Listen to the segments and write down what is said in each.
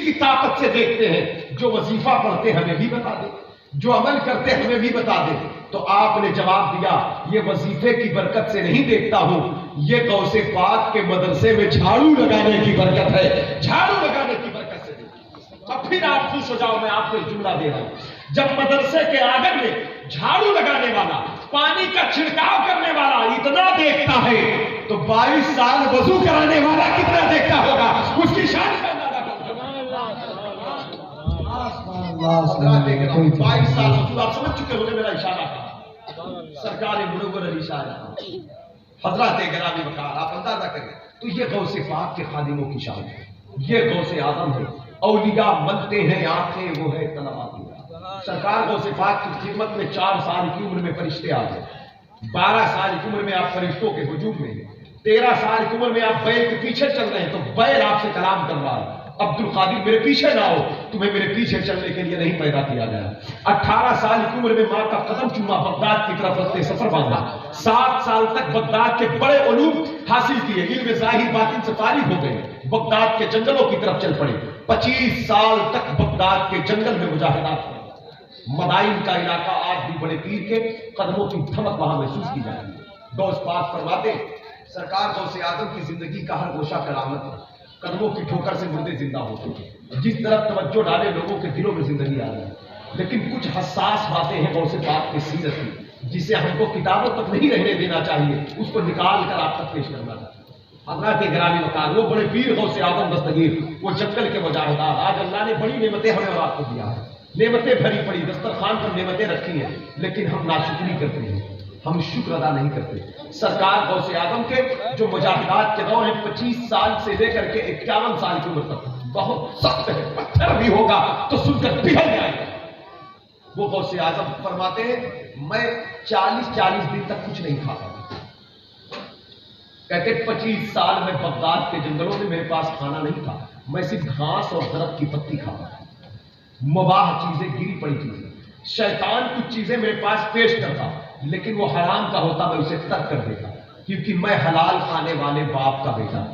کی طاقت سے دیکھتے ہیں. جو وظیفہ پڑھتے ہمیں بھی بتا دے, جو عمل کرتے ہمیں بھی بتا دے. تو آپ نے جواب دیا یہ وظیفے کی برکت سے نہیں دیکھتا ہوں, یہ غوث پاک کے مدرسے میں جھاڑو لگانے کی برکت ہے, جھاڑو لگانے کی برکت سے دیکھتا. اب پھر آپ خوش ہو جاؤ, میں آپ کو ایک جملہ دے رہا ہوں. جب مدرسے کے آنگن میں جھاڑو لگانے والا, پانی کا چھڑکاؤ کرنے والا اتنا دیکھتا ہے تو 22 سال وضو کرانے والا کتنا دیکھتا ہوگا. اس کی شان کا اندازہ کرو. 22 سال وضو, آپ سمجھ چکے ہوگے میرا اشارہ تھا. سرکار منور علی شاہ حضرات گرامی وقار, آپ اندازہ کریں. تو یہ غوث پاک کے خادموں کی شان ہے, یہ غوث اعظم ہے. اولیاء ملتے ہیں آنکھیں وہ ہے طلب آتی. سرکار غوث پاک کی خدمت میں 4 سال کی عمر میں فرشتے آ گئے, 12 سال کی عمر میں آپ فرشتوں کے ہجوم میں, 13 سال کی عمر میں آپ بیل کے پیچھے چل رہے ہیں تو بیل آپ سے کلام کر رہا ہے, عبد القادر میرے پیچھے نہ ہو, تمہیں میرے پیچھے چلنے کے لیے نہیں پیدا کیا گیا. 18 سال کی عمر میں ماں کا قدم چوما, بغداد کی طرف رستے سفر باندھا. 7 سال تک بغداد کے بڑے علوم حاصل کیے, علم ظاہر باطن سے فارغ ہو گئے, بغداد کے جنگلوں کی طرف چل پڑے. 25 سال تک بغداد کے جنگل میں مجاہدات ہوئے. مدائن کا علاقہ آج بھی بڑے پیر کے قدموں کی دھمک وہاں محسوس کی جاتی ہے. غوث پاک فرماتے سرکار غوث اعظم کی زندگی کا ہر گوشہ کرامت ہے. قدموں کی ٹھوکر سے مردے زندہ ہوتے ہیں, جس طرف توجہ ڈالے لوگوں کے دلوں میں زندگی آ رہی ہے. لیکن کچھ حساس باتیں ہیں غوث پاک کی سیرت کی جسے ہم کو کتابوں تک نہیں رہنے دینا چاہیے, اس کو نکال کر آپ تک پیش کرنا چاہیے. حضرات گرامی وقار, وہ بڑے پیر غوث اعظم دستگیر, وہ جنگل کے مجاہدات. آج اللہ نے بڑی نعمتیں ہمیں اور آپ کو دیا ہے, نعمتیں بھری پڑی, دسترخوان پر نعمتیں رکھی ہیں, لیکن ہم ناشکری کرتے ہیں, ہم شکر ادا نہیں کرتے. سرکار غوث اعظم کے جو مجاہدات کے دور ہیں 25 سال سے لے کر کے 51 سال کی عمر تک بہت سخت ہے, پتھر بھی ہوگا تو سن کر پگھل جائے گا. وہ غوث اعظم فرماتے ہیں میں 40 دن تک کچھ نہیں کھاتا. کہتے 25 سال میں بغداد کے جنگلوں میں میرے پاس کھانا نہیں تھا, میں صرف گھاس اور درخت کی پتی کھاتا. مباح چیزیں, گری پڑی چیزیں, شیطان کچھ چیزیں میرے پاس پیش کرتا, لیکن وہ حرام کا ہوتا میں اسے ترک کر دیتا, کیونکہ میں حلال کھانے والے باپ کا بیٹا.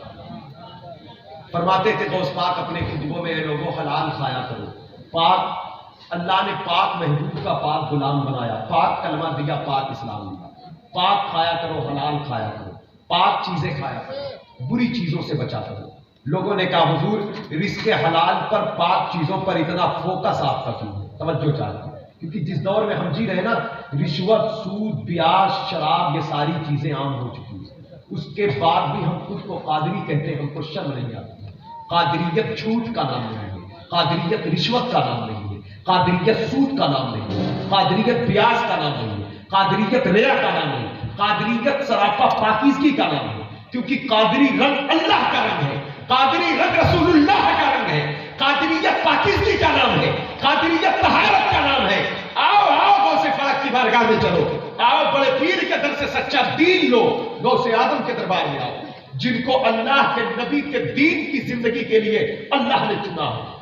فرماتے تھے غوث پاک اپنے خطبوں میں, اے لوگوں حلال کھایا کرو. پاک اللہ نے پاک محبوب کا پاک غلام بنایا, پاک کلمہ دیا, پاک اسلام دیا. پاک کھایا کرو, حلال کھایا کرو, پاک چیزیں کھایا کرو, بری چیزوں سے بچا کرو. لوگوں نے کہا حضور رزق حلال پر, پاک چیزوں پر اتنا فوکس آپ کا کیوں؟ توجہ چاہتے ہیں کیونکہ جس دور میں ہم جی رہے نا, رشوت, سود, بیاج, شراب, یہ ساری چیزیں عام ہو چکی ہیں. اس کے بعد بھی ہم خود کو قادری کہتے ہیں, ہم کو شرم نہیں آتی. قادریت جھوٹ کا نام نہیں ہے, قادریت رشوت کا نام نہیں ہے, قادریت سود کا نام نہیں ہے, قادریت بیاج کا نام نہیں ہے, قادریت ریا کا نام نہیں ہے, قادریت سراپا پاکیزگی کا نام ہے. کیونکہ قادری رنگ اللہ کا رنگ ہے, قادری رنگ رسول اللہ کا رنگ ہے, قادریت پاکیزگی کا نام ہے, قادریت طہارت کا نام ہے. آؤ آؤ غوث پاک کی بارگاہ میں چلو, آؤ بڑے پیر کے در سے سچا دین لو, غوث اعظم کے دربار میں آؤ, جن کو اللہ کے نبی کے دین کی زندگی کے لیے اللہ نے چنا ہے.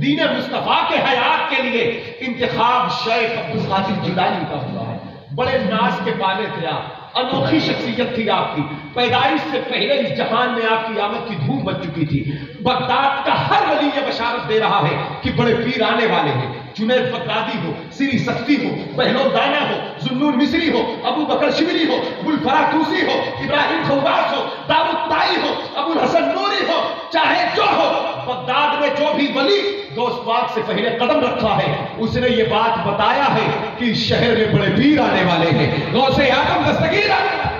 دین مصطفیٰ کے حیات کے لیے انتخاب شیخ عبد القادر جیلانی کا ہوا ہے. بڑے ناز کے پالے تھے آپ, انوکھی شخصیت تھی آپ کی. پیدائش سے پہلے اس جہان میں آپ کی آمد کی دھوم بچ چکی تھی. بغداد کا ہر ولی یہ بشارت دے رہا ہے کہ بڑے پیر آنے والے ہیں. جنید بغدادی ہو, سری سختی ہو, بہلول دانا ہو, ذوالنون مصری ہو, ابو بکر شبلی ہو, ابوالفرا توسی ہو, ابراہیم خواص ہو, داؤد طائی ہو, ابو الحسن نوری ہو, چاہے جو ہو, بغداد میں جو بھی ولی غوث پاک سے پہلے قدم رکھا ہے اس نے یہ بات بتایا ہے کہ اس شہر میں بڑے پیر آنے والے ہیں, غوث اعظم دستگیر آنے والے.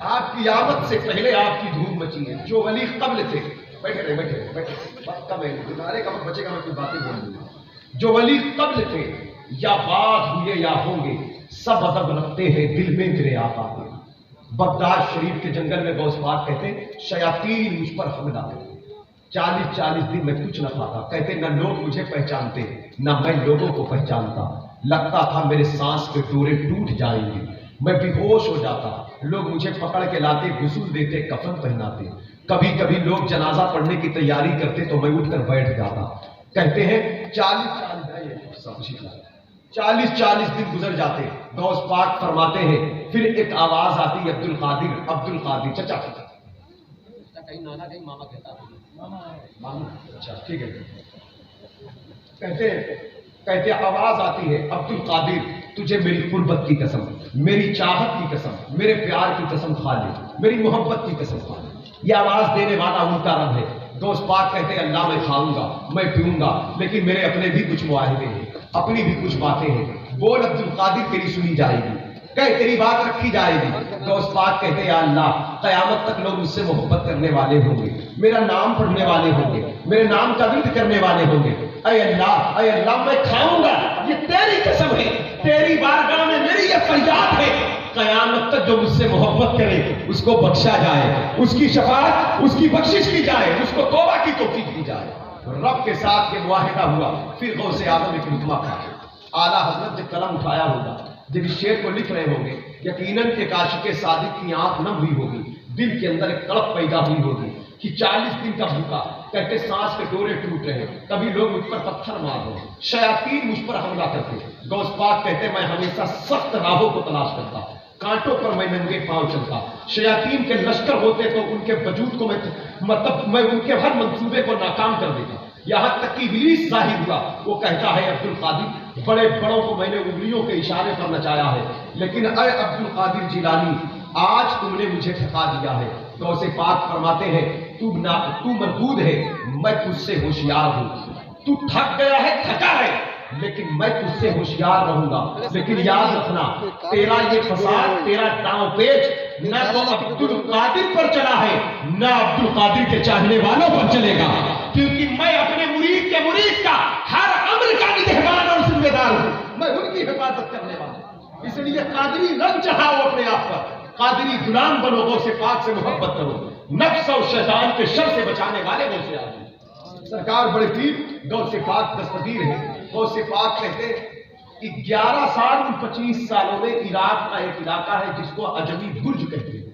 آپ کی آمد سے پہلے آپ کی دھوم مچی ہے. جو ولی قبل تھے, بیٹھے رہے بیٹھے رہے بیٹھے, وقت کم ہے, گزارے کا وقت بچے گا, میں کوئی باتیں بول دوں گا. جو ولی قبل تھے یا بعد ہوئے یا ہوں گے, سب ادب رکھتے ہیں دل میں میرے آقا کے. بغداد شریف کے جنگل میں غوث پاک کہتے شیاطین مجھ پر حملہ کرتے, 40 دن میں کچھ نہ کھاتا. کہتے نہ لوگ مجھے پہچانتے نہ میں لوگوں کو پہچانتا. لگتا تھا میرے سانس کے ڈورے ٹوٹ جائیں گے, میں بے ہوش ہو جاتا. لوگ مجھے پکڑ کے لاتے, غسل دیتے, کفن پہناتے. کبھی کبھی لوگ جنازہ پڑھنے کی تیاری کرتے تو میں اٹھ کر بیٹھ جاتا. کہتے ہیں 40 دن گزر جاتے. غوث پاک فرماتے ہیں پھر ایک آواز آتی, عبد القادر چچا کہیں نانا کہیں ماما کہتا ہے ماما. اچھا ٹھیک ہے. کہتے آواز آتی ہے عبد القادر تجھے میری قربت کی قسم, میری چاہت کی قسم, میرے پیار کی قسم کھا لے, میری محبت کی قسم کھا لے. یہ آواز دینے والا الٹا رب ہے. دوست پاک کہتے ہیں اللہ میں کھاؤں گا, میں پیوں گا, لیکن میرے اپنے بھی کچھ معاہدے ہیں, اپنی بھی کچھ باتیں ہیں. بول عبد القادر تیری سنی جائے گی, کہ تیری بات رکھی جائے گی. دوست پاک کہتے ہیں یا اللہ قیامت تک لوگ مجھ سے محبت کرنے والے ہوں گے, میرا نام پڑھنے والے ہوں گے, میرے نام کا ورد کرنے والے ہوں گے. اے اللہ میں کھاؤں گا, یہ تیری قسم ہے, تیری بارگاہ میں میری یہ فریاد ہے. قیامت تک جو مجھ سے محبت کرے اس کو بخشا جائے, اس کی شفاعت, اس کی بخشش کی جائے, اس کو توبہ کی توفیق دی جائے. رب کے ساتھ یہ معاہدہ ہوا. پھر غوث اعظم ایک رتبہ تھا. اعلیٰ حضرت جب قلم اٹھایا ہوگا, جب اس شعر کو لکھ رہے ہوں گے, یقیناً کہ کاشف صادق کی آنکھ نم ہوئی ہوگی, دل کے اندر ایک تڑپ پیدا ہوئی ہوگی کہ 40 دن کا بھوکا, کہتے سانس کے ڈورے ٹوٹ رہے, کبھی لوگ مجھ پر پتھر مار رہے, شیاطین مجھ پر حملہ کرتے. غوث پاک کہتے میں ہمیشہ سخت راہوں کو تلاش کرتا, کانٹوں پر میں ننگے پاؤں چلتا. شیاطین کے لشکر ہوتے تو ان کے وجود کو میں ان کے ہر منصوبے کو ناکام کر دیتا. یہاں تک کہ ابلیس ظاہر ہوا, وہ کہتا ہے عبد القادر بڑے بڑوں کو میں نے انگلیوں کے اشارے پر نچایا ہے, لیکن اے عبد القادر جیلانی آج تم نے مجھے تھکا دیا ہے. غوث پاک فرماتے ہیں تو مردود ہے, میں تجھ سے ہوشیار ہوں. تو تھک گیا ہے, تھکا ہے, لیکن میں تجھ سے ہوشیار رہوں گا. لیکن یاد رکھنا تیرا یہ فساد, تیرا ٹاؤں پیچ نہ تو عبد القادر پر چلا ہے, نہ عبد القادر کے چاہنے والوں پر چلے گا, کیونکہ میں اپنے مرید کے مرید کا ہر امر کا نگہبان اور ذمہ دار ہوں. میں ان کی حفاظت کرنے والا ہوں. اس لیے قادری رنگ چڑھاؤ اپنے آپ پر, قادری غلام بنو, غوث پاک سے محبت کرو, نفس اور شیطان کے شر سے بچانے والے غوث اعظم. سرکار بڑے پیر غوث پاک دستگیر ہے. غوث پاک کہتے 11 سال ان 25 سالوں میں عراق کا ایک علاقہ ہے جس کو عجمی برج کہتے ہیں,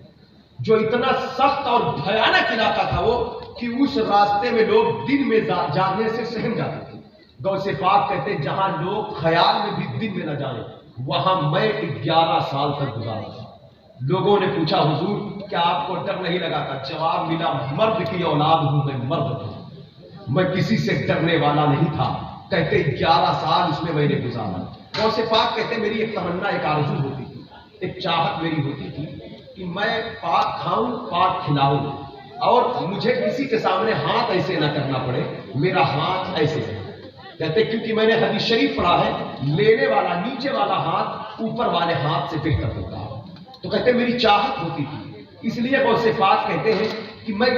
جو اتنا سخت اور بھیانک علاقہ تھا وہ کہ اس راستے میں لوگ دن میں جانے سے سہم جاتے تھے. غوث پاک کہتے جہاں لوگ خیال میں بھی دن میں نہ جائیں, وہاں میں 11 سال تک گزارا. لوگوں نے پوچھا حضور کیا آپ کو ڈر نہیں لگا تھا؟ جواب ملا مرد کی اولاد ہوں, میں مرد ہوں, میں کسی سے ڈرنے والا نہیں تھا. کہتے 11 سال اس میں نے گزارا. غوث پاک کہتے میری ایک تمنا, ایک آرزو ہوتی تھی, ایک چاہت میری ہوتی تھی کہ میں پاک کھاؤں, پاک کھلاؤں, اور مجھے کسی کے سامنے ہاتھ ایسے نہ کرنا پڑے, میرا ہاتھ ایسے ہے. کہتے کیونکہ میں نے حدیث شریف پڑھا ہے لینے والا نیچے والا ہاتھ اوپر والے ہاتھ سے بہتر ہوتا ہے. تو کہتے میری چاہت ہوتی تھی, اس لیے غوث پاک کہتے ہیں کہ میں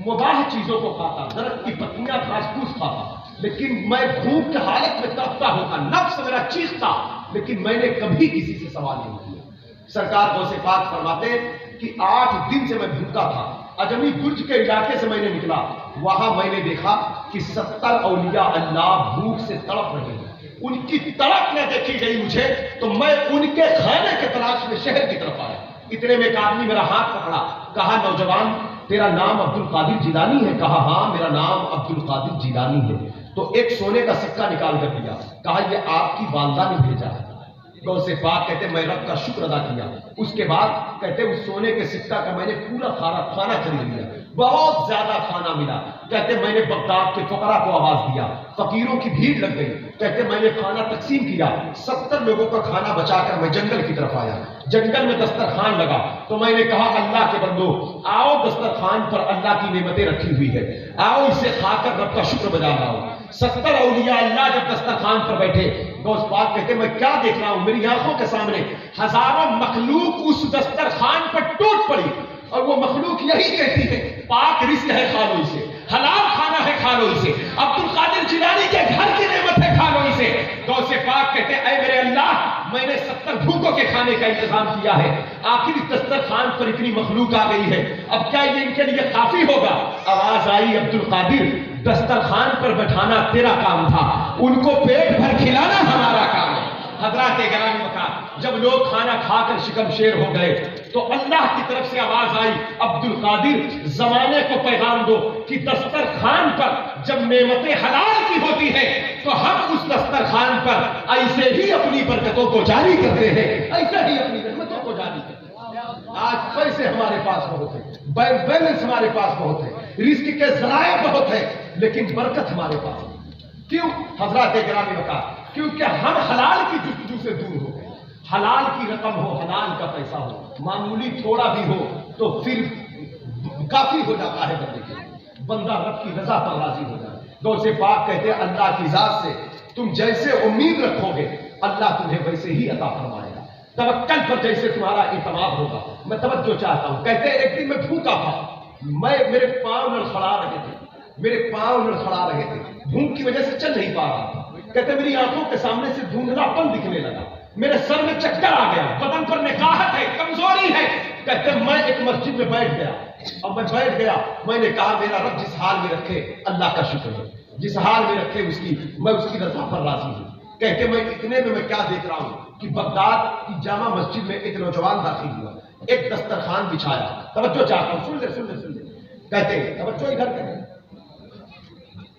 مباح چیزوں کو کھاتا, درخت کی پتیاں گھاس پھوس کھاتا, لیکن میں بھوک کی حالت میں تڑپتا ہوتا, نفس میرا چیختا, لیکن میں نے کبھی کسی سے سوال نہیں کیا. سرکار غوث پاک فرماتے کہ 8 دن سے میں بھوکا تھا. عجمی برج کے علاقے سے میں نے نکلا, وہاں میں نے دیکھا کہ 70 اولیاء اللہ بھوک سے تڑپ رہے ہیں. ان کی تڑپ نہ دیکھی گئی مجھے تو میں ان کے کھانے کے تلاش میں شہر کی طرف آیا. اتنے میں ایک آدمی میرا ہاتھ پکڑا, کہا نوجوان تیرا نام عبد القادر جیلانی ہے؟ کہا ہاں میرا نام عبد القادر جیلانی ہے. تو ایک سونے کا سکہ نکال کر دیا, کہا یہ آپ کی والدہ نے بھیجا ہے. غوث پاک کہتے میں رب کا شکر ادا کیا. اس کے بعد کہتے اس سونے کے سکہ کا میں نے پورا کھانا خرید لیا, بہت زیادہ کھانا ملا. کہتے میں نے بغداد کے فقراء کو آواز دیا, فقیروں کی بھیڑ لگ گئی. کہتے میں نے کھانا تقسیم کیا, 70 لوگوں کا کھانا بچا کر میں جنگل کی طرف آیا. جنگل میں دسترخوان لگا تو میں نے کہا اللہ کے بندو آؤ, دسترخوان پر اللہ کی نعمتیں رکھی ہوئی ہے, آؤ اسے کھا کر رب کا شکر بجا لاؤ. 70 اولیاء اللہ جب دسترخوان پر بیٹھے, غوث پاک کہتے میں کیا دیکھ رہا ہوں, میری آنکھوں کے سامنے ہزاروں مخلوق اس دسترخوان پر ٹوٹ پڑی, اور وہ مخلوق یہی کہتی ہے پاک رزق ہے کھا لو اسے, حلال کھانا ہے کھا لو اسے, عبد القادر جیلانی کے گھر کی نعمت ہے کھا لو اسے. غوث پاک کہتے اے میرے اللہ میں نے 70 بھوکوں کے کھانے کا انتظام کیا ہے, آخر اس دسترخوان پر اتنی مخلوق آ گئی ہے, اب کیا یہ ان کے لیے کافی ہوگا؟ آواز آئی عبد القادر دسترخوان پر بٹھانا تیرا کام تھا, ان کو پیٹ بھر کھلانا ہمارا کام ہے. حضرات گرامی مکان, جب لوگ کھانا کھا کر شکم شیر ہو گئے تو اللہ کی طرف سے آواز آئی عبد القادر زمانے کو پیغام دو کہ دسترخوان پر جب نعمتیں حلال کی ہوتی ہیں تو ہم اس دسترخوان پر ایسے ہی اپنی برکتوں کو جاری کرتے ہیں, ایسے ہی اپنی نعمتوں کو جاری کرتے ہیں. آج پیسے ہمارے پاس بہت ہیں, بیلنس ہمارے پاس بہت ہے, رزق کے ذرائع بہت ہیں لیکن برکت ہمارے پاس نہیں۔ کیوں حضرات گرامی وقار؟ کیونکہ ہم حلال کی جستجو سے دور ہو گئے۔ حلال کی رقم ہو، حلال کا پیسہ ہو، معمولی تھوڑا بھی ہو تو پھر کافی ہو جاتا ہے بندے کے لیے، بندہ رب کی رضا پر راضی ہو جائے۔ غوث پاک کہتے ہیں اللہ کی ذات سے تم جیسے امید رکھو گے اللہ تمہیں ویسے ہی عطا فرمائے گا، توکل پر جیسے تمہارا اعتماد ہوگا۔ میں توجہ چاہتا ہوں، کہتے ہیں ایک دن میں بھوکا تھا، میرے پاؤں لڑکھڑا رہے تھے، میرے پاؤں لڑکھڑا رہے تھے، بھوک کی وجہ سے چل نہیں پا رہا تھا۔ کہتے میری آنکھوں کے سامنے سے دھندلا پن دکھنے لگا، میرے سر میں چکر آ گیا، بدن پر نکاہت ہے، کمزوری ہے۔ کہتے میں ایک مسجد میں بیٹھ گیا، اور میں بیٹھ گیا، میں نے کہا میرا رب جس حال میں رکھے اللہ کا شکر ہے، جس حال میں رکھے میں اس کی رضا پر راضی ہوں۔ کہتے میں اتنے میں کیا دیکھ رہا ہوں کہ بغداد کی جامع مسجد میں ایک نوجوان داخل ہوا، ایک دسترخوان بچھایا، توجہ چاہتا ہوں، سن لے۔ کہتے ہیں توجہ ادھر کریں،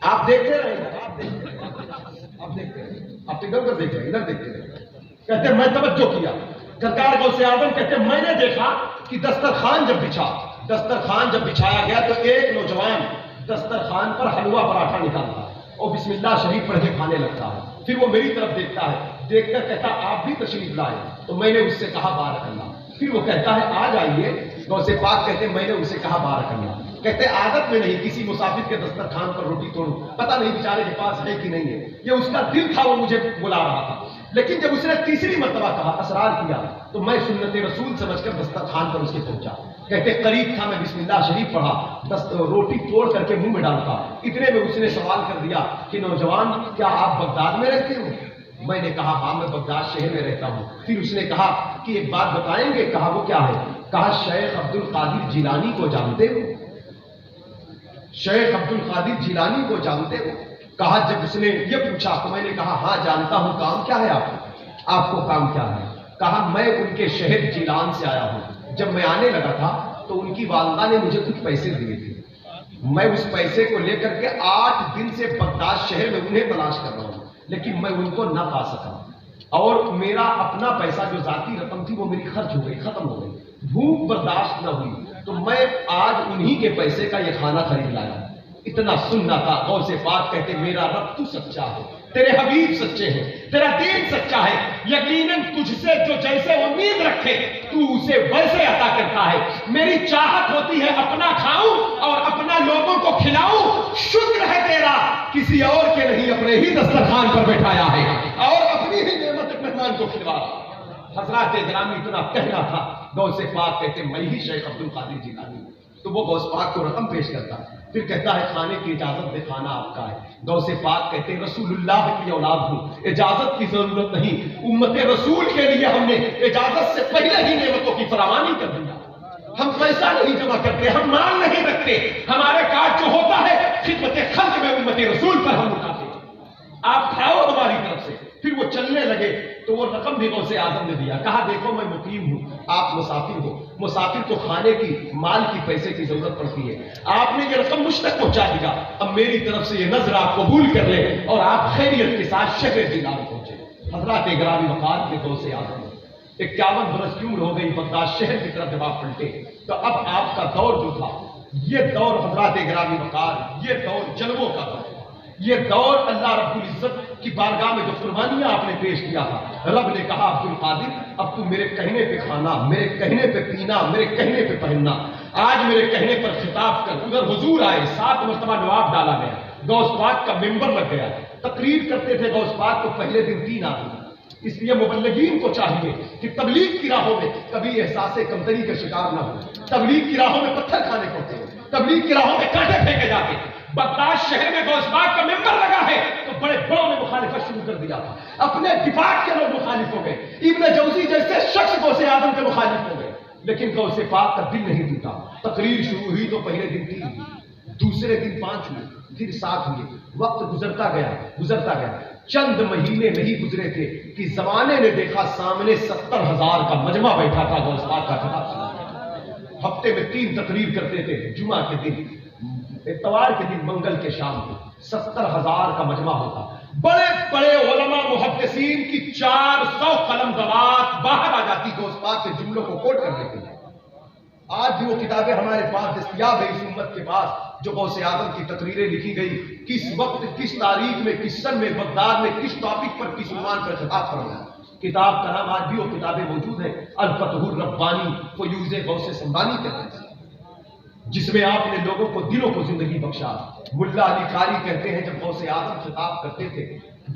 آپ دیکھتے رہے، آپ دیکھتے رہے، آپ ادھر دیکھ رہے، ادھر دیکھتے رہے۔ کہتے میں توجہ کیا، سرکار غوث اعظم کہتے میں نے دیکھا کہ دسترخوان جب بچھایا گیا تو ایک نوجوان دسترخوان پر حلوہ پراٹھا نکالتا ہے اور بسم اللہ شریف پڑھ کے کھانے لگتا ہے۔ پھر وہ میری طرف دیکھتا ہے، دیکھ کر کہتا آپ بھی تشریف لائے، تو میں نے اس سے کہا بارک اللہ۔ پھر وہ کہتا ہے آ جائیے، غوث پاک کہتے میں نے اسے کہا بارک اللہ۔ کہتے عادت میں نہیں کسی مسافر کے دسترخوان پر روٹی توڑوں، پتہ نہیں بیچارے کے پاس ہے کہ نہیں ہے، یہ اس کا دل تھا، وہ مجھے بلا رہا تھا۔ لیکن جب اس نے تیسری مرتبہ کہا، اصرار کیا، تو میں سنت رسول سمجھ کر دسترخوان پر اس کے پہنچا۔ کہتے قریب تھا، میں بسم اللہ شریف پڑھا، روٹی توڑ کر کے منہ میں ڈالتا، اتنے میں اس نے سوال کر دیا کہ نوجوان کیا آپ بغداد میں رہتے ہو؟ میں نے کہا ہاں میں بغداد شہر میں رہتا ہوں۔ پھر اس نے کہا کہ ایک بات بتائیں گے؟ کہا وہ کیا ہے؟ کہا شیخ عبد القادر جیلانی کو جانتے ہو؟ شیخ عبد القادر جیلانی کو جانتے ہو؟ کہا جب اس نے یہ پوچھا تو میں نے کہا ہاں جانتا ہوں، کام کیا ہے آپ کو کام کیا ہے؟ کہا میں ان کے شہر جیلان سے آیا ہوں، جب میں آنے لگا تھا تو ان کی والدہ نے مجھے کچھ پیسے دیے تھے، میں اس پیسے کو لے کر کے 8 دن سے بغداد شہر میں انہیں تلاش کر رہا ہوں، لیکن میں ان کو نہ پا سکا، اور میرا اپنا پیسہ جو ذاتی رقم تھی وہ میری خرچ ہو گئی، ختم ہو گئی، بھوک برداشت نہ ہوئی، تو میں آج انہی کے پیسے کا یہ کھانا خرید لایا۔ اتنا سننا تھا۔ غوث پاک کہتے میرا رب تو سچا ہے، تیرے حبیب سچے ہیں، تیرا دین سچا ہے، یقیناً تجھ سے جو جیسے امید رکھے تو اسے ویسے عطا کرتا ہے۔ میری چاہت ہوتی ہے اپنا کھاؤں اور اپنا لوگوں کو کھلاؤں، شکر ہے تیرا کسی اور کے نہیں اپنے ہی دسترخوان پر بٹھایا ہے اور اپنی ہی نعمت مہمان کو کھلوا۔ حضرات گرامی اتنا کہنا تھا۔ غوث پاک کہتے میں ہی شیخ عبد القادر جیلانی، تو وہ غوث پاک کو رقم پیش کرتا ہے، پھر کہتا ہے کھانے کی اجازت دے، کھانا آپ کا ہے۔ غوث پاک کہتے ہیں رسول اللہ کی اولاد ہوں، اجازت کی ضرورت نہیں، امت رسول کے لیے ہم نے اجازت سے پہلے ہی نعمتوں کی فراوانی کر دیا۔ ہم پیسہ نہیں جمع کرتے، ہم مال نہیں رکھتے، ہمارے کارڈ جو ہوتا ہے خدمت خلق میں امت رسول پر ہم اٹھاتے ہیں، آپ کھاؤ ہماری طرف سے۔ پھر وہ چلنے لگے تو وہ رقم بھی غوث اعظم نے دیا، کہا دیکھو میں مقیم ہوں، آپ مسافر ہو، مسافر کو کھانے کی مال کی پیسے کی ضرورت پڑتی ہے، آپ نے یہ رقم مجھ تک پہنچا دیا، اب میری طرف سے یہ نظر آپ قبول کر لیں اور آپ خیریت کے ساتھ شہر جیلان پہنچے۔ حضرات گرامی وقار کے غوث اعظم 51 برس کی عمر ہو گئی، بغداد شہر کی طرف جب آپ پلٹے تو اب آپ کا دور جو تھا، یہ دور حضرات گرامی وقار، یہ دور جلووں کا دور، یہ دور اللہ رب العزت کی بارگاہ میں جو قربانیاں آپ نے پیش کیا تھا، رب نے کہا عبد القادر اب تو میرے کہنے پہ کھانا، میرے کہنے پہ پینا، میرے کہنے پہ پہننا، آج میرے کہنے پر خطاب کر۔ ادھر حضور آئے، 7 مرتبہ جواب ڈالا گیا، غوث پاک کا ممبر لگ گیا، تقریر کرتے تھے غوث پاک کو پہلے دن 3 آدمی۔ اس لیے مبلغین کو چاہیے کہ تبلیغ کی راہوں میں کبھی احساس کمتری کا شکار نہ ہو، تبلیغ کی راہوں میں پتھر کھانے پڑتے ہیں، تبلیغ کی راہوں میں کانٹے پھینکے جاتے ہیں۔ بغداد شہر میں غوث پاک کا ممبر لگا ہے تو بڑے بڑوں نے مخالفت شروع کر دیا تھا، اپنے دفاع کے لوگ مخالف ہو گئے، ابن جوزی جیسے شخص غوث اعظم کے مخالف ہو گئے، لیکن غوث پاک کا دل نہیں ٹوٹا۔ تقریر شروع ہوئی تو پہلے دن 3 ہوئی، دوسرے دن 5 ہوئے، پھر 7 ہوئے، وقت گزرتا گیا، چند مہینے نہیں گزرے تھے کہ زمانے نے دیکھا سامنے 70,000 کا مجمع بیٹھا تھا غوث پاک کا خطاب سنا۔ ہفتے میں 3 تقریر کرتے تھے، جمعہ کے دن، اتوار کے دن، منگل کے شام کو 70,000 کا مجمع ہوتا۔ بڑے بڑے علماء محدثین کی 400 قلم دوات باہر آ جاتی غوث پاک کے جملوں کو کوٹ کرنے کے لیے۔ آج بھی وہ کتابیں ہمارے پاس دستیاب ہے اس امت کے پاس، جو غوث اعظم کی تقریریں لکھی گئی، کس وقت، کس تاریخ میں، کس سن میں، بغداد میں، کس ٹاپک پر، کس عنوان پر خطاب فرمایا۔ کتاب کا نام آج بھی وہ کتابیں موجود ہیں، الفتح الربانی فیوز غوث سمدانی کے نام سے، جس میں آپ نے لوگوں کو، دلوں کو زندگی بخشا۔ ملا علی قاری کہتے ہیں جب غوث اعظم خطاب کرتے تھے،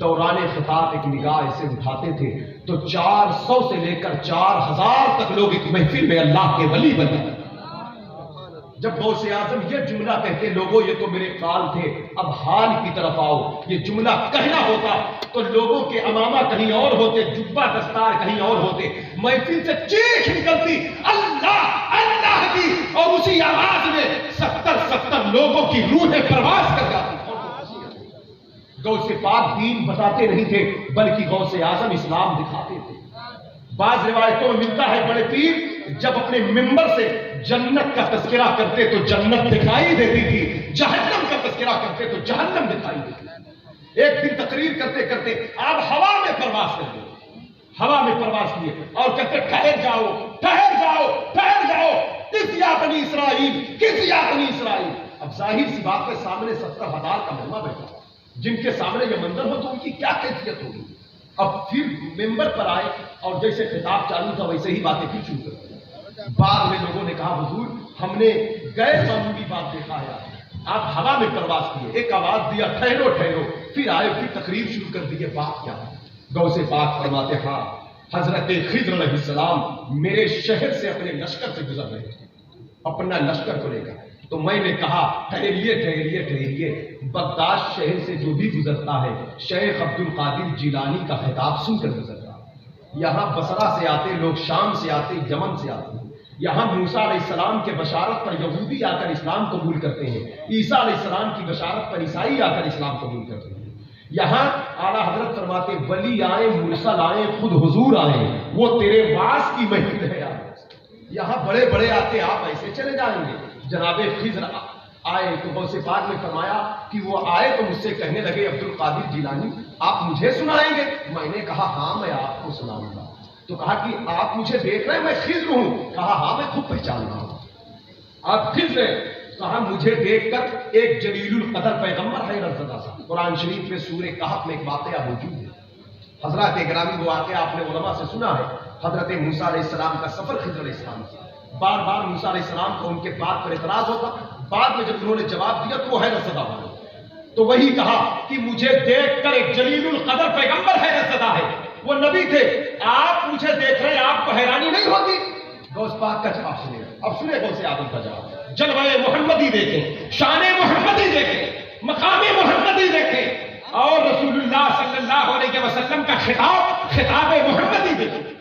دوران خطاب ایک نگاہ ایسے اٹھاتے تھے تو 400 سے لے کر 4000 تک لوگ ایک محفل میں اللہ کے ولی بنے۔ جب غوث اعظم یہ جملہ کہتے، لوگوں یہ تو میرے قال تھے، اب حال کی طرف آؤ، یہ جملہ کہنا ہوتا تو لوگوں کے امامہ کہیں اور ہوتے، جبہ دستار کہیں اور ہوتے، محفل سے چیخ نکلتی اللہ اللہ کی، اور اسی آواز میں 70 لوگوں کی روحیں پرواز کر جاتی۔ غوث پاک دین بتاتے نہیں تھے بلکہ غوث اعظم اسلام دکھاتے تھے۔ بعض روایتوں میں ملتا ہے بڑے پیر جب اپنے منبر سے جنت کا تذکرہ کرتے تو جنت دکھائی دیتی تھی، جہنم کا تذکرہ کرتے تو جہنم دکھائی دیتی تھی۔ ایک دن تقریر کرتے کرتے آپ ہوا میں پرواز کر گئے، ہوا میں پرواز کیے اور کہتے ٹھہر جاؤ ٹھہر جاؤ ٹھہر جاؤ، کس یا بنی اسرائیل، کس یا بنی اسرائیل۔ اب ظاہر سی بات ہے سامنے 70,000 کا مہمہ بیٹھا، جن کے سامنے یہ منظر ہو تو ان کی کیا کیفیت ہوگی۔ اب پھر ممبر پر آئے اور جیسے خطاب چالو تھا ویسے ہی باتیں پھر شروع کر دی۔ بعد میں لوگوں نے کہا حضور ہم نے غیر معمولی بات دیکھا ہے، آپ ہوا میں پرواز کیے، ایک آواز دیا ٹھہرو ٹھہرو، پھر آئے پھر تقریر شروع کر دی، بات کیا ہے؟ غوث پاک فرماتے ہاں حضرت خضر علیہ السلام میرے شہر سے اپنے لشکر سے گزر رہے تھے، اپنا لشکر کو لے کر، تو میں نے کہا ٹھہریے ٹھہریے ٹھہریے، بغداد شہر سے جو بھی گزرتا ہے شیخ عبد القادر جیلانی کا خطاب سن کر گزرتا ہے۔ یہاں بصرہ سے آتے لوگ، شام سے آتے، یمن سے آتے، یہاں موسیٰ علیہ السلام کے بشارت پر یہودی آ کر اسلام قبول کرتے ہیں، عیسیٰ علیہ السلام کی بشارت پر عیسائی آ کر اسلام قبول کرتے ہیں۔ یہاں اعلیٰ حضرت فرماتے ولی آئے، مرسل آئے، خود حضور آئے، وہ تیرے واس کی محفل ہے۔ یہاں بڑے بڑے آتے، آپ ایسے چلے جائیں گے۔ جناب خضر آئے تو غوث پاک نے فرمایا کہ وہ آئے تو مجھ سے کہنے لگے عبد القادر جیلانی آپ مجھے سنائیں گے؟ میں نے کہا ہاں میں آپ کو سناؤں گا۔ تو کہا کہ آپ مجھے دیکھ رہے ہیں میں خضر ہوں؟ کہا ہاں میں خود پہچان رہا ہوں آپ خضر ہیں۔ کہا مجھے دیکھ کر ایک جلیل القدر پیغمبر حیرت زدہ تھا۔ قرآن شریف میں سورہ کہف میں ایک واقعہ موجود ہے، حضرات گرامی وہ واقعہ آپ نے علماء سے سنا ہے، حضرت موسیٰ علیہ السلام کا سفر خضر علیہ السلام سے، بار بار موسیٰ علیہ السلام کو ان کے بات پر اعتراض ہوتا، بعد میں جب انہوں نے جواب دیا تو وہ حیرت زدہ ہوئے، تو وہی کہا کہ مجھے دیکھ کر ایک جلیل القدر پیغمبر حیرت زدہ ہے، وہ نبی تھے، آپ مجھے دیکھ رہے ہیں آپ کو حیرانی نہیں ہوتی؟ غوث پاک کا جواب سنیں، اب سنیں غوث اعظم کا جواب۔ جلوہ محمدی دیکھیں، شان محمدی دیکھیں، مقام محمدی دیکھیں، اور رسول اللہ صلی اللہ علیہ وسلم کا خطاب، خطاب محمدی دیکھیں۔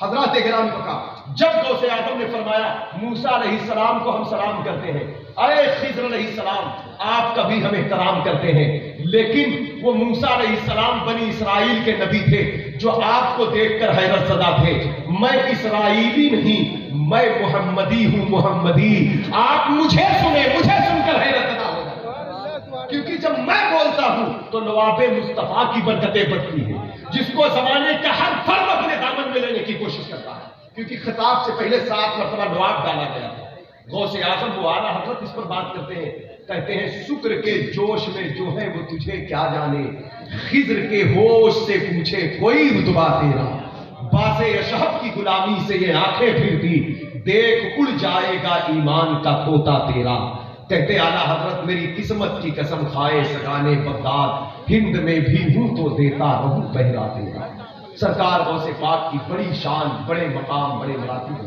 حضرات گرامی کا جب غوث اعظم نے فرمایا موسیٰ علیہ السلام کو ہم سلام کرتے ہیں، اے خضر علیہ السلام آپ کا بھی ہم احترام کرتے ہیں، لیکن وہ موسیٰ علیہ السلام بنی اسرائیل کے نبی تھے جو آپ کو دیکھ کر حیرت زدہ تھے، میں اسرائیلی نہیں، میں محمدی ہوں، محمدی، آپ مجھے سنیں، مجھے سن کر حیرت زدہ ہو جائیں، کیونکہ جب میں بولتا ہوں تو نواب مصطفیٰ کی برکتیں بڑھتی ہیں، جس کو زمانے کا ہر فرد اپنے دامن میں لینے کی کوشش کرتا ہے، کیونکہ خطاب سے پہلے 7 مرتبہ نواب ڈالا گیا تھا۔ غوث اعظم وہ اعلیٰ حضرت اس پر بات کرتے ہیں، کہتے ہیں شکر کے جوش میں جو ہے وہ تجھے کیا جانے، خضر کے ہوش سے پوچھے کوئی رتبہ تیرا، باز اشہب کی غلامی سے یہ آنکھیں پھرتی، دیکھ اڑ جائے گا ایمان کا طوطا تیرا۔ کہتے اعلیٰ حضرت میری قسمت کی قسم کھائے سگانے بغداد، ہند میں بھی ہوں تو دیتا رہوں پہرا تیرا۔ سرکار غوث پاک کی بڑی شان، بڑے مقام، بڑے مراتب،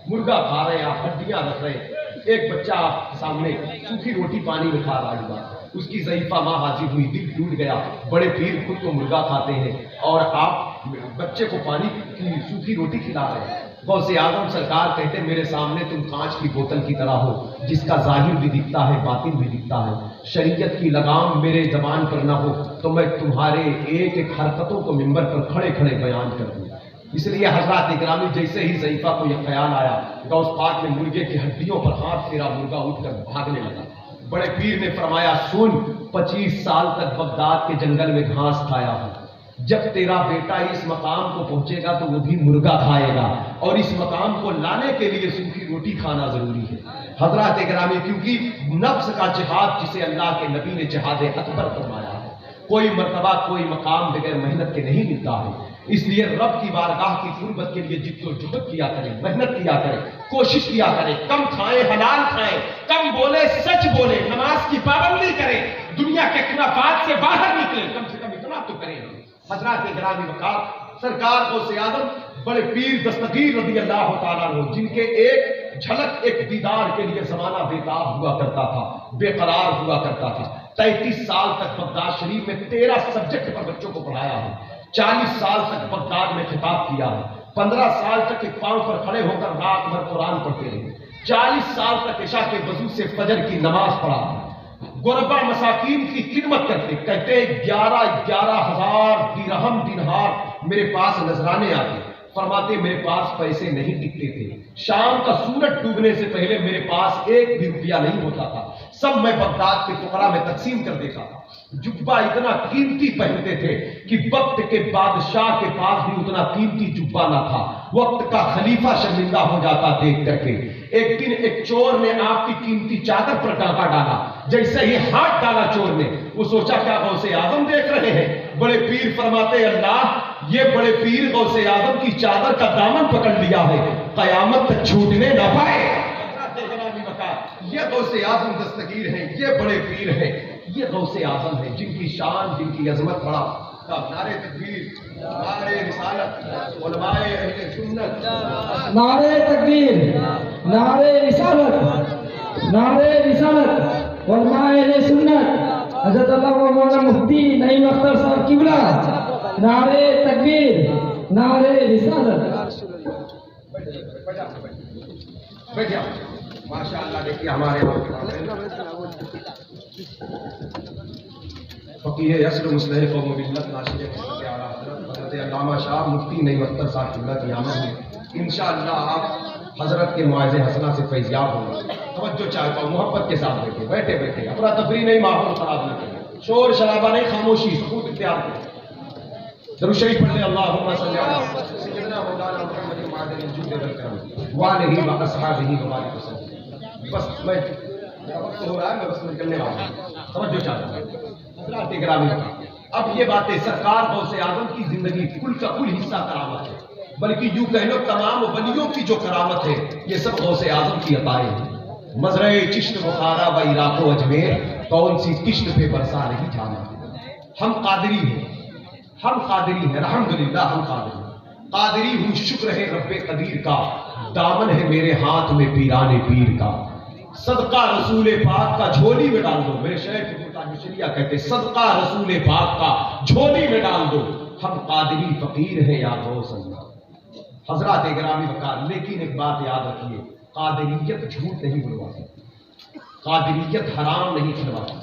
مرغا کھا رہے ہیں، ہڈیاں رکھ رہے ہیں، ایک بچہ آپ کے سامنے سوکھی روٹی پانی میں کھا رہا ہے، اس کی ضعیفہ ماں حاضر ہوئی، دل ٹوٹ گیا، بڑے پیر خود تو مرغا کھاتے ہیں اور آپ بچے کو پانی کی سوکھی روٹی کھلا رہے ہیں۔ غوث اعظم سرکار کہتے ہیں میرے سامنے تم کانچ کی بوتل کی طرح ہو جس کا ظاہر بھی دکھتا ہے باطن بھی دکھتا ہے، شریعت کی لگام میرے زبان پر نہ ہو تو میں تمہارے ایک ایک حرکتوں کو منبر پر کھڑے کھڑے بیان کر دوں۔ اس لیے حضرات اکرامی جیسے ہی ضعیفہ کو یہ خیال آیا، غوث پاک نے مرغے کی ہڈیوں پر ہاتھ پھیرا، مرغا اٹھ کر بھاگنے لگا۔ بڑے پیر نے فرمایا سن، 25 سال تک بغداد کے جنگل میں گھاس کھایا ہوں، جب تیرا بیٹا اس مقام کو پہنچے گا تو وہ بھی مرغا کھائے گا، اور اس مقام کو لانے کے لیے سوکھی روٹی کھانا ضروری ہے۔ حضرات گرامی، کیونکہ نفس کا جہاد جسے اللہ کے نبی نے جہاد اکبر فرمایا ہے، کوئی مرتبہ کوئی مقام بغیر محنت کے نہیں ملتا ہے۔ اس لیے رب کی بارگاہ کی قربت کے لیے جد و جہد کیا کریں، محنت کیا کریں، کوشش کیا کریں، کم کھائیں حلال کھائیں، کم بولے سچ بولے، نماز کی پابندی کریں، دنیا کے خلافات سے باہر نکلیں، کم سے کم اتنا تو کریں۔ حضرات گرامی وقار، سرکار غوث اعظم بڑے پیر دستگیر رضی اللہ تعالیٰ عنہ، جن کے ایک جھلک ایک دیدار کے لیے زمانہ بیتاب ہوا کرتا تھا، بے قرار ہوا کرتا تھا۔ 33 سال تک بغداد شریف میں 13 سبجیکٹ پر بچوں کو پڑھایا ہے، 40 سال تک بغداد میں خطاب کیا ہے، 15 سال تک ایک پاؤں پر کھڑے ہو کر رات بھر قرآن پڑھتے رہے، 40 سال تک عشاء کے وضو سے فجر کی نماز پڑھا، غربا مساکین کی خدمت کرتے، کہتے 11,000 درہم دینار میرے پاس نذرانے آتے، فرماتے میرے پاس پیسے نہیں ٹکتے تھے، شام کا سورج ڈوبنے سے پہلے میرے پاس ایک بھی روپیہ نہیں ہوتا تھا، سب میں بغداد کے فقراء میں تقسیم کر دیتا تھا۔ جبہ اتنا قیمتی پہنتے تھے کہ وقت کے بادشاہ کے پاس بھی اتنا قیمتی جبہ نہ تھا، وقت کا خلیفہ شرمندہ ہو جاتا دیکھ کر کے۔ ایک دن ایک چور نے آپ کی قیمتی چادر پر ڈاکہ ڈالا، جیسے ہی ہاتھ ڈالا چور نے، وہ سوچا کیا غوث اعظم دیکھ رہے ہیں؟ بڑے پیر فرماتے اللہ یہ بڑے پیر غوث اعظم کی چادر کا دامن پکڑ لیا ہے، قیامت تک چھوٹنے نہ پائے۔ یہ غوث اعظم دستگیر ہیں، یہ بڑے پیر ہیں، یہ غوث اعظم ہیں جن کی شان، جن کی عظمت بڑا۔ نعرے تکبیر، نعرے رسالت، علماء اہل سنت، نعرے تکبیر، نعرے رسالت، نعرے رسالت، علماء اہل سنت، حضرت اللہ مولانا مفتی نعیم اختر صاحب قبلہ، نعرے تکبیر، نعرے رسالت۔ بیٹھ جاؤ، ماشاء اللہ دیکھیے ہمارے فقیہ یسر مصلح قوم و ملت ناشر حضرت علامہ شاہ مفتی نعیم اختر صاحب قبلہ کی آمد میں انشاءاللہ آپ حضرت کے معاذ حسنہ سے فیضیاب ہوں گے۔ توجہ چاہتا ہوں، محبت کے ساتھ بیٹھے بیٹھے بیٹھے، اپنا تفریح نہیں، ماحول خراب نہ کریں، شور شرابہ نہیں، خاموشی، سکوت اختیار کریں۔ درود شریف پڑھ لیں، اللہم صلی علی سیدنا مولانا محمد معدن الجود والکرم وآلہ واصحابہ وبارک وسلم۔ بس میں وقت ہو رہا ہے، میں بس نکلنے والا ہوں، توجہ چاہتا ہوں۔ حضرات گرامی، اب یہ باتیں سرکار غوث اعظم کی زندگی کل کا کل حصہ کرامت ہے، بلکہ یوں کہہ لو تمام ولیوں کی جو کرامت ہے یہ سب غوث اعظم کی عطائیں ہیں۔ مزرع چشت بخارا و عراق و اجمیر، کون سی کشت پہ برسا نہیں جانا۔ ہم قادری ہیں، ہم قادری ہیں، الحمدللہ ہم قادری ہیں، قادری ہوں شکر ہے رب قدیر کا، دامن ہے میرے ہاتھ میں پیران پیر کا، صدقہ رسول پاک کا جھولی میں ڈال دو، میرے شیخ مشریہ کہتے صدقہ رسول پاک کا جھولی میں ڈال دو، ہم قادری فقیر ہیں یا غوث اللہ۔ حضرات گرامی وقار، لیکن ایک بات یاد رکھیے، قادریت جھوٹ نہیں بلواتی، قادریت حرام نہیں کھلواتی،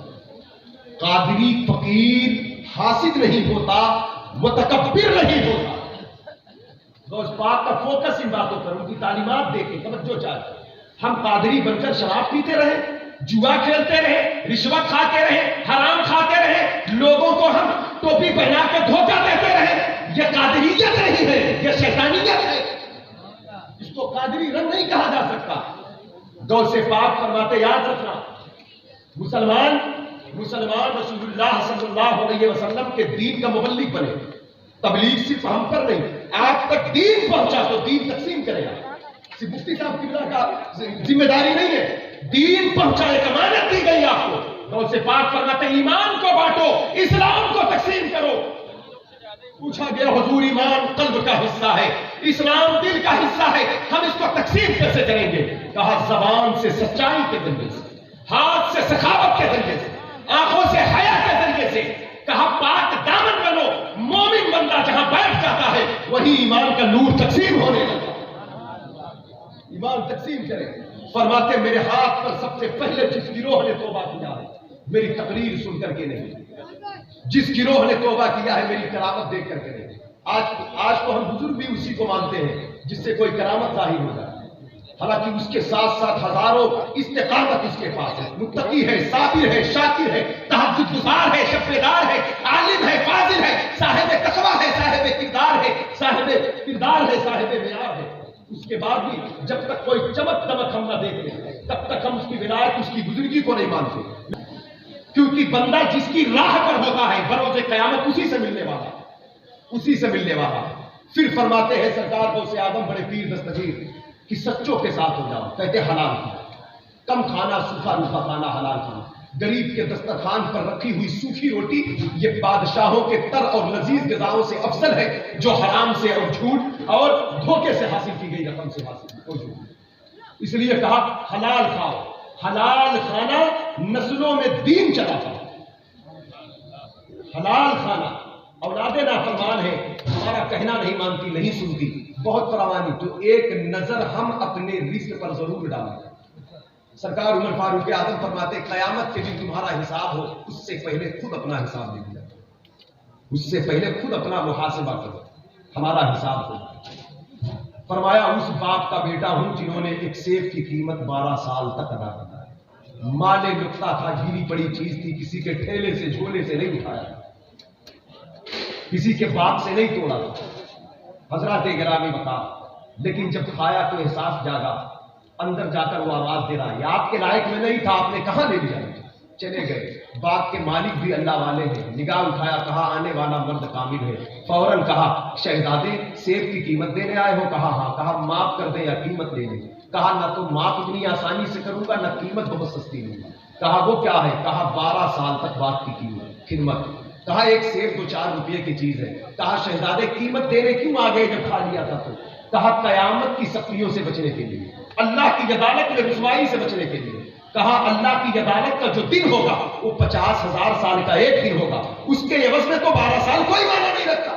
قادری فقیر حاسد نہیں ہوتا، متکبر نہیں ہوتا۔ غوث پاک کا فوکس ان باتوں پر، ان کی تعلیمات دیکھیں، توجہ چاہتے۔ ہم قادری بن کر شراب پیتے رہے، جوا کھیلتے رہے، رشوت کھاتے رہے، حرام کھاتے رہے، لوگوں کو ہم ٹوپی پہنا کے دھوکہ دیتے رہے، یہ قادریت نہیں ہے، یہ شیطانیت ہے، اس کو قادری رنگ نہیں کہا جا سکتا۔ غوث پاک فرماتے یاد رکھنا، مسلمان رسول اللہ صلی اللہ علیہ وسلم کے دین کا مبلغ بنے، تبلیغ صرف ہم پر نہیں، آپ تک دین پہنچا تو دین تقسیم کرے گا، صرف مفتی صاحب قبلہ کا ذمہ داری نہیں ہے، دین پہنچا ایک امانت دی گئی آپ کو۔ غوث پاک فرماتے ایمان کو بانٹو، اسلام کو تقسیم کرو۔ پوچھا گیا حضور ایمان قلب کا حصہ ہے، اسلام دل کا حصہ ہے، ہم اس کو تقسیم کیسے کریں گے؟ کہا زبان سے سچائی کے ذریعے سے، ہاتھ سے سخاوت کے ذریعے سے، آنکھوں سے حیا کے ذریعے سے۔ کہا پاک دامن بنو، مومن بندہ جہاں بیٹھ جاتا ہے وہی ایمان کا نور تقسیم ہونے لگا۔ ایمان تقسیم کریں۔ فرماتے میرے ہاتھ پر سب سے پہلے جس گروہ نے توبہ کیا ہے، میری تقریر سن کر کے نہیں، جس گروہ نے توبہ کیا ہے میری کرامت دیکھ کر کے نہیں۔ آج تو ہم بزرگ بھی اسی کو مانتے ہیں جس سے کوئی کرامت ظاہر ہو جائے۔ حالانکہ اس کے ساتھ ساتھ ہزاروں استقامت اس کے پاس ہے، متقی ہے، صابر ہے، شاکر ہے، تہجد گزار ہے، شب بیدار ہے، عالم ہے، فاضل ہے، صاحب تقویٰ ہے، صاحب کردار ہے، صاحب معیار ہے۔ اس کے بعد بھی جب تک کوئی چمک دمک ہم نہ دیکھتے تب تک ہم اس کی ولایت، اس کی بزرگی کو نہیں مانتے، کیونکہ بندہ جس کی راہ پر ہوتا ہے بروز قیامت اسی سے ملنے والا۔ پھر فرماتے ہیں سرکار کو سے آدم بڑے پیر دستگیر کہ سچوں کے ساتھ ہو جاؤ، کہتے حلال کھانا، کم کھانا، سوکھا روکھا کھانا، حلال کھانا۔ غریب کے دسترخوان پر رکھی ہوئی سوکھی روٹی یہ بادشاہوں کے تر اور لذیذ غذاؤں سے افضل ہے جو حرام سے اور جھوٹ اور دھوکے سے حاصل کی گئی رقم سے حاصل کی۔ اس لیے کہا حلال کھاؤ، حلال کھانا نسلوں میں دین چلاتا ہے۔ حلال کھانا اولاد نافرمان ہے، ہمارا کہنا نہیں مانتی، نہیں سنتی، بہت فراوانی، تو ایک نظر ہم اپنے رزق پر ضرور ڈالیں۔ سرکار عمر فاروق اعظم فرماتے قیامت کے دن تمہارا حساب ہو اس سے پہلے خود اپنا حساب لے لیا، اس سے پہلے خود اپنا محاسبہ کرو، ہمارا حساب ہو۔ فرمایا اس باپ کا بیٹا ہوں جنہوں نے ایک سیب کی قیمت 12 سال تک ادا کیا، مال نقطہ تھا، گری پڑی چیز تھی، کسی کے ٹھیلے سے جھولے سے نہیں اٹھایا، کسی کے باپ سے نہیں توڑا تھا، حضرات گرامی بتا، لیکن جب کھایا تو احساس جاگا، اندر جا کر وہ آواز دے رہا ہے یہ آپ کے لائق میں نہیں تھا، آپ نے کہاں لے لیا؟ چلے گئے۔ باغ کے مالک بھی اللہ والے ہیں، نگاہ اٹھایا، کہا آنے والا مرد کامل ہے، فوراً کہا شہزادے سیب کی قیمت دینے آئے ہو؟ کہا ہاں۔ کہا معاف کر دیں یا قیمت لے لیں؟ کہا نہ تو معاف اتنی آسانی سے کروں گا، نہ قیمت بہت سستی لوں گا۔ کہا وہ کیا ہے؟ کہا 12 سال تک بات کی قیمت، خدمت۔ کہا ایک سیب 2-4 روپے کی چیز ہے۔ کہا شہزادے قیمت دینے کیوں آ گئے جب کھا لیا تھا تو؟ کہا قیامت کی سختیوں سے بچنے کے لیے، اللہ کی عدالت میں رسوائی سے بچنے کے لیے۔ کہا اللہ کی عدالت کا جو دن ہوگا وہ 50,000 سال کا ایک دن ہوگا، اس کے عوض میں تو 12 سال کوئی معنی نہیں رکھتا۔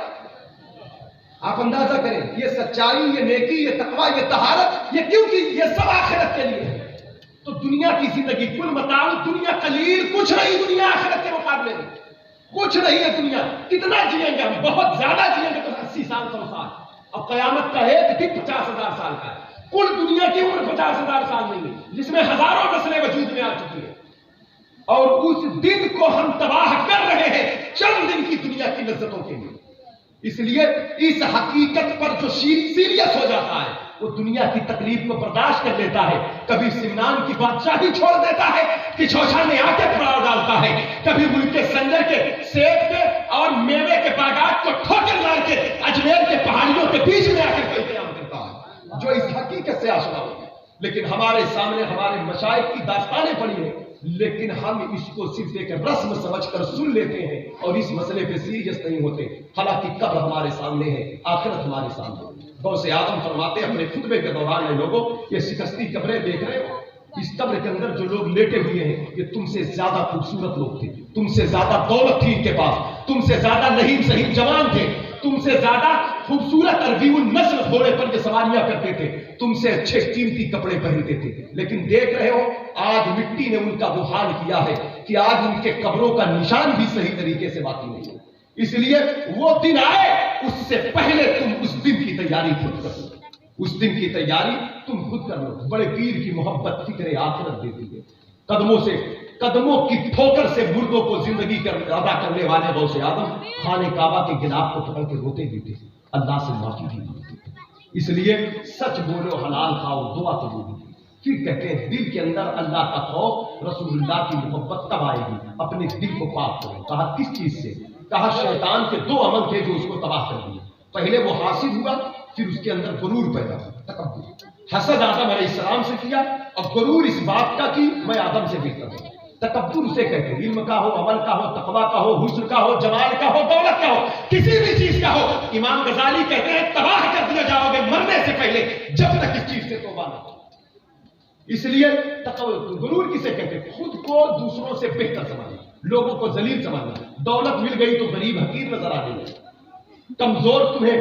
آپ اندازہ کریں یہ سچائی، یہ نیکی، یہ تقویٰ، یہ طہارت، یہ کیوں کی؟ یہ سب آخرت کے لیے ہے۔ تو دنیا کی زندگی کل متاع دنیا قلیل، کچھ نہیں دنیا آخرت کے مقابلے میں، کچھ نہیں ہے دنیا۔ کتنا جئیں گے ہم؟ بہت زیادہ جئیں گے تو 80 سال 100 سال، اب قیامت کا ایک دن 50,000 سال کا ہے۔ کل دنیا کی عمر 50,000 سال نہیں ہے، جس میں ہزاروں نسلیں وجود میں آ چکی ہیں، اور اس دن کو ہم تباہ کر رہے ہیں چند دن کی دنیا کی لذتوں کے لیے۔ اس لیے اس حقیقت پر جو سیریس ہو جاتا ہے وہ دنیا کی تکلیف کو برداشت کر لیتا ہے، کبھی سمنان کی بادشاہی چھوڑ دیتا ہے کہ چھوچا میں آ کے پڑاؤ ڈالتا ہے، کبھی ملک کے سنجر کے سیب کے اور میوے کے باغات کو ٹھوکر مار کے اجمیر کے پہاڑیوں کے بیچ میں آ کر کوئی قیام کرتا ہے جو اس حقیقت سے آشنا ہو۔ لیکن ہمارے سامنے ہمارے مشائخ کی داستانیں پڑی ہیں، لیکن ہم اس کو صرف ایک رسم سمجھ کر سن لیتے ہیں اور اس مسئلے پہ سیریس نہیں ہوتے، حالانکہ قبر ہمارے سامنے ہے، آخرت ہمارے سامنے ہے۔ غوث اعظم فرماتے اپنے خطبے کے دوران میں لوگوں یہ شکستی قبریں دیکھ رہے ہو، اس قبر کے اندر جو لوگ لیٹے ہوئے ہیں یہ تم سے زیادہ خوبصورت لوگ تھے، تم سے زیادہ دولت تھی ان کے پاس، تم سے زیادہ لہیم شہیم جوان تھے، تم سے زیادہ خوبصورت عربی النسل گھوڑے پر کے سواریاں کرتے تھے، تم سے اچھے قیمتی کپڑے پہنتے تھے، لیکن دیکھ رہے ہو آج مٹی نے ان کا وہ حال کیا ہے کہ آج ان کے قبروں کا نشان بھی صحیح طریقے سے باقی نہیں ہے۔ اس لیے وہ دن آئے اس سے پہلے تم اس دن کی تیاری خود کر لو، اس دن کی تیاری تم خود کر لو۔ بڑے پیر کی محبت فکر آخرت دیتی ہے، قدموں کی ٹھوکر سے مردوں کو زندگی ادا کرنے والے غوث اعظم خانہ کعبہ کے گناہ کو پکڑ کے روتے بھی تھے، اللہ سے معافی بھی مانگتے تھے۔ اس لیے سچ بولو، حلال کھاؤ، دعا کرو بھی۔ پھر کہتے ہیں دل کے اندر اللہ کا خوف، رسول اللہ کی محبت تب آئے گی، اپنے دل کو پاک کرو۔ کہا کس چیز سے؟ کہا شیطان کے 2 عمل تھے جو اس کو تباہ کر دیے، پہلے وہ حاسد ہوا، پھر اس کے اندر غرور پیدا ہوا، تکبر۔ حسد آدم علیہ السلام سے کیا اور غرور اس بات کا کی میں آدم سے بہتر ہوں۔ تکبر اسے کہتے ہیں، علم کا ہو، عمل کا ہو، تقویٰ کا ہو، حسن کا ہو، جمال کا ہو، دولت کا ہو، کسی بھی چیز کا ہو۔ امام غزالی کہتے ہیں تباہ کر دیا جاؤ گے مرنے سے پہلے جب تک اس چیز سے توبہ نہ ہو۔ اس لیے غرور کسے کہتے ہیں؟ خود کو دوسروں سے بہتر سمجھنا، لوگوں کو ذلیل سمجھنا، دولت مل گئی تو غریب حقیر نظر آنے لگے، کمزور تمہیں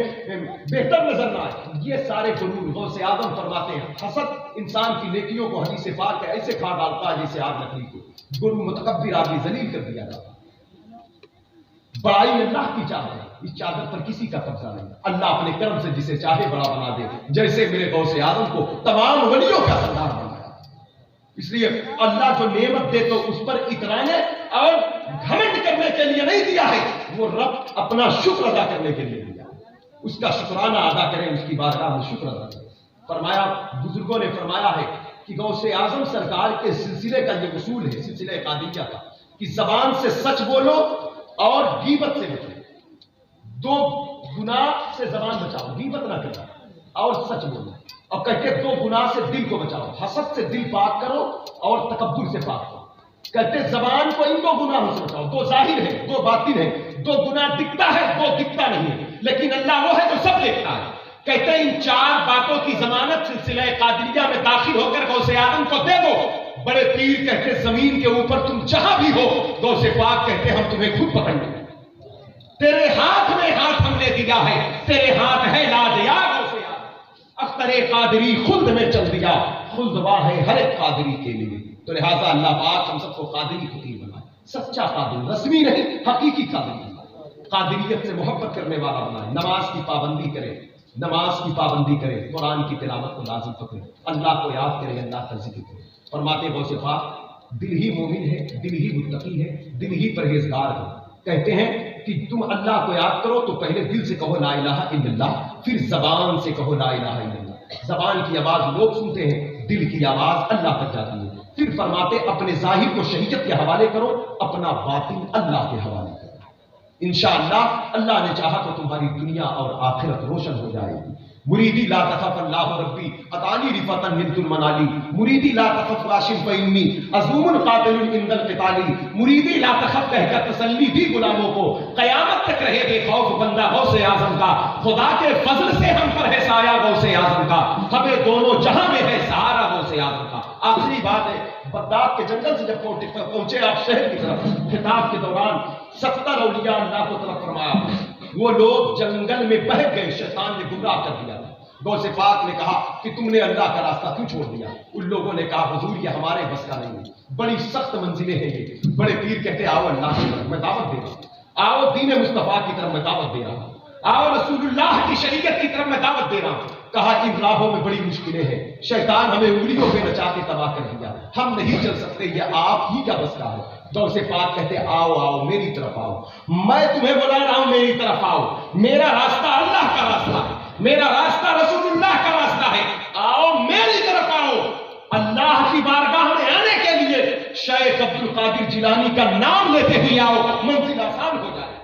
بہتر نظر نہ آئے، یہ سارے غرور۔ غوث اعظم فرماتے ہیں حسد انسان کی نیکیوں کو حدیث پاک ہے ایسے کھا ڈالتا ہے جیسے آگ لکڑی کو، غرور متکبر آدمی ذلیل کر دیا جاتا ہے۔ بڑائی اللہ کی چادر ہے، اس چادر پر کسی کا قبضہ نہیں۔ اللہ اپنے کرم سے جسے چاہے بڑا بنا دے، جیسے میرے غوث اعظم کو تمام ولیوں کا سردار بنایا۔ اس لیے اللہ جو نعمت دے تو اس پر اترانے اور گھمنڈ کرنے کے لیے نہیں دیا ہے، وہ رب اپنا شکر ادا کرنے کے لیے دیا، اس کا شکرانہ ادا کریں، اس کی بارگاہ میں شکر ادا کریں۔ فرمایا، بزرگوں نے فرمایا ہے کہ غوث اعظم سرکار کے سلسلے کا یہ اصول ہے، سلسلہ قادریہ کا، کہ زبان سے سچ بولو اور غیبت سے بچو۔ دو گناہ سے زبان بچاؤ، غیبت نہ کرو اور سچ بولو، اور کہتے دو گناہ سے دل کو بچاؤ، حسد سے دل پاک کرو اور تکبر سے پاک کرو۔ کہتے زبان کو ان دو گناہوں سے بچاؤ، دو ظاہر ہے دو باطن ہے، دو گناہ دکھتا ہے دو دکھتا نہیں ہے، لیکن اللہ وہ ہے جو سب دیکھتا ہے۔ کہتے ہیں ان چار باتوں کی ضمانت سلسلہ قادریہ میں داخل ہو کر غوث اعظم کو دے دو۔ بڑے پیر کہتے زمین کے اوپر تم جہاں بھی ہو، غوث پاک کہتے ہم تمہیں خود پکڑ لیں گے، تیرے ہاتھ میں ہاتھ ہم نے دیا ہے، تیرے ہاتھ ہے لاجیا غوث اعظم۔ اختر قادری خلد میں چل دیا، خلد واہ ہے ہر ایک قادری کے لیے۔ تو لہٰذا اللہ پاک ہم سب کو قادری فقیر بنائے، سچا قادری، رسمی نہیں حقیقی قادری بنائے، قادریت سے محبت کرنے والا بنائے، نماز کی پابندی کرے، نماز کی پابندی کرے، قرآن کی تلاوت کو لازم پکڑے، اللہ کو یاد کرے، اللہ کا ذکر کرے۔ فرماتے غوث پاک دل ہی مومن ہے، دل ہی متقی ہے، دل ہی پرہیزگار ہے۔ کہتے ہیں کہ تم اللہ کو یاد کرو تو پہلے دل سے کہو لا الہ الا اللہ، پھر زبان سے کہو لا الہ الا اللہ۔ زبان کی آواز لوگ سنتے ہیں، دل کی آواز اللہ تک جاتی ہے۔ پھر فرماتے اپنے ظاہر کو شریعت کے حوالے کرو، اپنا باطن اللہ کے حوالے کرو۔ انشاءاللہ اللہ نے چاہا تو تمہاری دنیا اور آخرت روشن ہو جائے گی۔ مریدی لا تخف اللہ ربی اتانی رفتا نلت المنالی، مریدی لا تخف واشف فانی عظوم قاتل عند القتال، مریدی لا تخف کہہ کر تسلی دی غلاموں کو، قیامت تک رہے بے خوف بندہ غوث اعظم کا، خدا کے فضل سے ہم پر ہے سایہ غوث اعظم کا، ہمیں دونوں جہاں میں ہے سہارا غوث اعظم کا۔ آخری بات ہے، بغداد کے جنگل سے جب پہنچے آپ شہر کی طرف، خطاب کے دوران 70 اولیاء اللہ کو طرف فرمایا، وہ لوگ جنگل میں بہک گئے، شیطان نے گمراہ کر دیا۔ غوث پاک نے کہا کہ تم نے اللہ کا راستہ کیوں چھوڑ دیا؟ ان لوگوں نے کہا حضور یہ ہمارے بس کا نہیں ہے، بڑی سخت منزلیں ہیں یہ۔ بڑے پیر کہتے آؤ اللہ کی طرف میں دعوت دے رہا ہوں، آؤ دین مصطفیٰ کی طرف میں دعوت دے رہا ہوں، آؤ رسول اللہ کی شریعت کی طرف میں دعوت دے رہا ہوں۔ کہا ان راہوں میں بڑی مشکلیں ہیں، شیطان ہمیں انگلیوں پہ نچا کے تباہ کر دیا، ہم نہیں چل سکتے، یہ آپ ہی کا بس کا ہے۔ غوث پاک کہتے آؤ آؤ میری طرف آؤ، میں تمہیں بلا رہا ہوں میری طرف آؤ، میرا راستہ اللہ کا راستہ ہے، میرا راستہ رسول اللہ کا راستہ ہے، آؤ میری طرف آؤ۔ اللہ کی بارگاہ میں آنے کے لیے شیخ عبد القادر جیلانی کا نام لیتے ہوئے آؤ، منزل آسان ہو جائے۔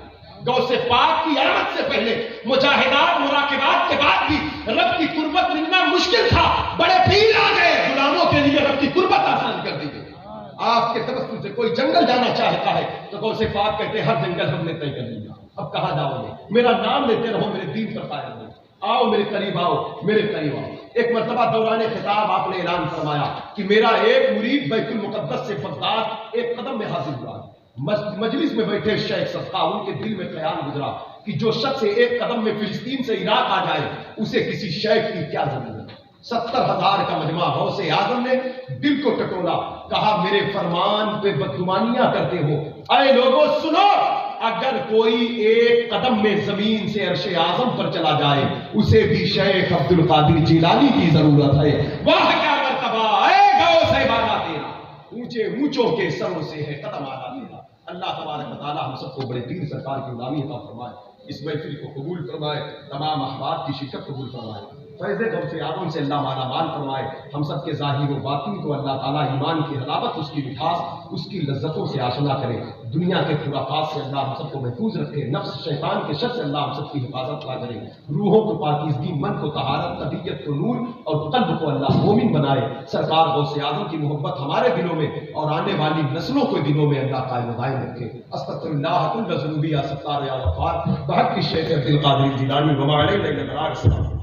غوث پاک کی آمد سے پہلے مجاہدات مراقبات کے بعد بھی رب کی قربت ملنا مشکل تھا، بڑے پیر آ گئے، غلاموں کے لیے رب کی قربت آسان کر دی گئی۔ آپ کے تبسم سے کوئی جنگل جانا چاہتا ہے تو غوث پاک کہتے ہیں ہر جنگل ہم نے طے کر لیا، اب کہاں جاؤ گے؟ میرا نام لیتے رہو، میرے دین پر قائم رہو، آؤ میرے قریب آؤ، میرے قریب آؤ۔ ایک مرتبہ دوران خطاب آپ نے اعلان فرمایا کہ میرا ایک مرید بیت المقدس سے بغداد ایک قدم میں حاصل ہوا۔ مجلس میں بیٹھے شیخ صدقہ ان کے دل میں خیال گزرا کہ جو شخص ایک قدم میں فلسطین سے عراق آ جائے اسے کسی شیخ کی کیا ضرورت ہے۔ 70,000 کا مجمع، غوث اعظم نے دل کو ٹٹولا، کہا میرے فرمان پہ بدگمانیاں کرتے ہو، اے لوگوں سنو، اگر کوئی ایک قدم میں زمین سے عرش اعظم پر چلا جائے اسے بھی شیخ عبد القادر جیلانی کی ضرورت ہے۔ واہ کیا مرتبہ اے غوث بالا تیرا، اونچے اونچوں کے سروں سے ہے قدم آنا تیرا۔ اللہ تبارک و تعالی ہم سب کو بڑے پیر سرکار کی غلامی عطا فرمائے، اس محفل کو قبول فرمائے، تمام احباب کی شرکت قبول فرمائے، فیض غوث اعظم سے اللہ مالا مال فرمائے، ہم سب کے ظاہر و باطن کو اللہ تعالیٰ ایمان کی حلاوت، اس کی مٹھاس، اس کی لذتوں سے آشنا کرے، دنیا کے خرافات سے اللہ ہم سب کو محفوظ رکھے، نفس شیطان کے شر سے اللہ ہم سب کی حفاظت عطا کرے، روحوں کو پاکیزگی، من کو طہارت، طبیعت کو نور اور قلب کو اللہ مومن بنائے۔ سرکار غوث اعظم کی محبت ہمارے دلوں میں اور آنے والی نسلوں کے دلوں میں اللہ قائم و دائم رکھے۔ استغفر اللہ کل ذنوبی یا ستار یا غفار بحق الشیخ عبد القادر جیلانی وما علینا الا البلاغ۔